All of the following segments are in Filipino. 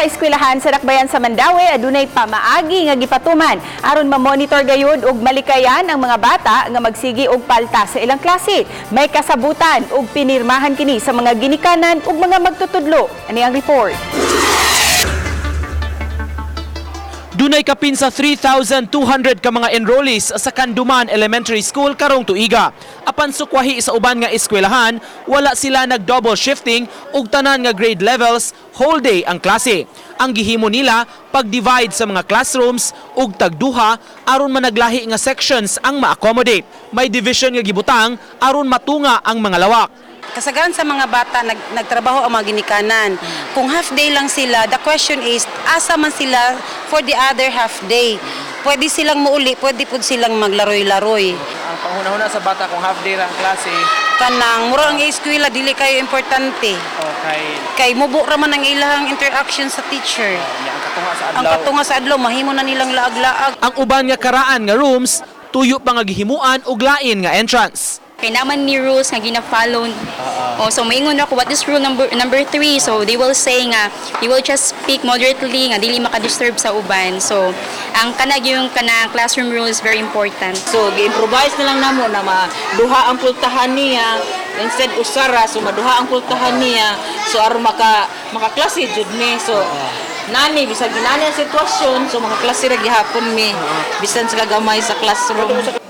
ka eskwelahan sa dakbayan sa Mandaue adunay pamaagi nga gipatuman aron ma-monitor gayud og malikayan ang mga bata nga magsigi og palta sa ilang klase. May kasabutan og pinirmahan kini sa mga ginikanan ug mga magtutudlo. Ani ang report. Dunay kapin sa 3,200 ka mga enrollees sa Canduman Elementary School karong tuiga. Apan sukwahi sa uban nga eskwelahan, wala sila nag-double shifting ug tanan nga grade levels, whole day ang klase. Ang gihimo nila pag-divide sa mga classrooms ug tagduha aron managlahi nga sections ang ma-accommodate. May division nga gibutang aron matunga ang mga lawak. Kasagaran sa mga bata nagtrabaho ang mga ginikanan. Kung half day lang sila, the question is asa man sila for the other half day. Pwede silang muuli, pwede po silang maglaroy-laroy. Ang panghuna-huna sa bata kung half day ra ang klase, Kanang mura ang eskwela dili kayo importante. okay, Kay mubo ra man ang ilang interaction sa teacher. ang katunga sa Ang katunga sa adlaw mahimo na nilang laag-laag. Ang uban nga karaan nga rooms, tuyo pa nga gihimuan og lain nga entrance. Kay naman ni rules nga gina-follow. So maingon ako what is rule number 3. So they will say nga they will just speak moderately nga dili maka-disturb sa uban. So ang yung classroom rule is very important. So gi-improvise na lang namo na maduha ang pultahan niya instead usara, so maduha ang pultahan niya so aron maka-klase jud mi. So nani bisag ginani ang sitwasyon, so maka-klase ra gihapon mi bisan sa kagamay sa classroom.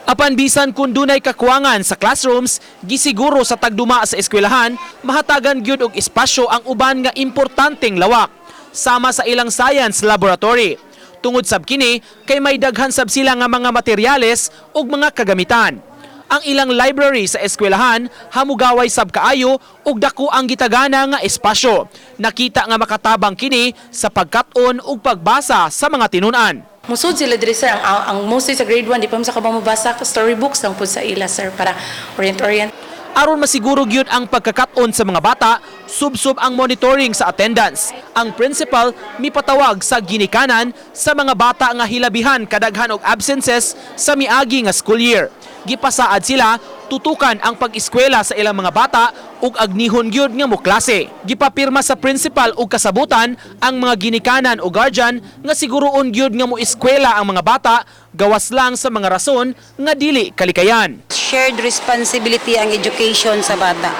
Apan bisan kung dunay kakuwangan sa classrooms, gisiguro sa tagduma sa eskwelahan, mahatagan gyud og espasyo ang uban nga importanteng lawak, sama sa ilang science laboratory. Tungod sab kini kay may daghan sab sila nga mga materyales ug mga kagamitan. Ang ilang library sa eskwelahan hamugaway sab kaayo ug dako ang gitagana nga espasyo. Nakita nga makatabang kini sa pagkat-on ug pagbasa sa mga tinun-an. Musud sila diri sir, ang mostly sa grade 1 di pa sa mabasa storybooks lang pud sa ila sir para orient. Aron masiguro gyud ang pagkakat-on sa mga bata, sub-sub ang monitoring sa attendance. Ang principal mipatawag sa ginikanan sa mga bata nga hilabihan kadaghan og absences sa miagi nga school year. Gipasaad sila tutukan ang pag-eskwela sa ilang mga bata ug agnihon gyud nga moklase. Gipapirma sa principal ug kasabutan ang mga ginikanan o guardian nga siguroon gyud nga moeskwela ang mga bata gawas lang sa mga rason nga dili kalikayan. Shared responsibility ang education sa bata.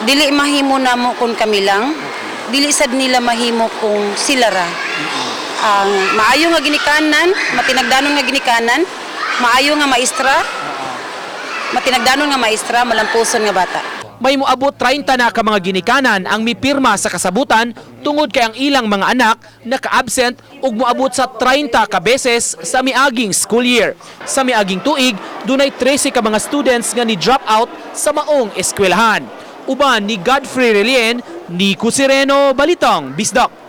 Dili mahimo namo kung kami lang, dili sad nila mahimo kung sila ra. Ang maayo nga ginikanan, matinagdanon nga ginikanan, maayo nga maestra, matinagdanon nga maestra, malampuson nga bata. May moabot 30 na ka mga ginikanan ang mipirma sa kasabutan tungod kay ang ilang mga anak naka-absent ug moabot sa 30 ka beses sa miaging school year. Sa miaging tuig, dunay 13 ka mga students nga ni drop out sa maong eskwelahan. Uban ni Godfrey Relien, Nico Sireno, Balitang, Bisdak.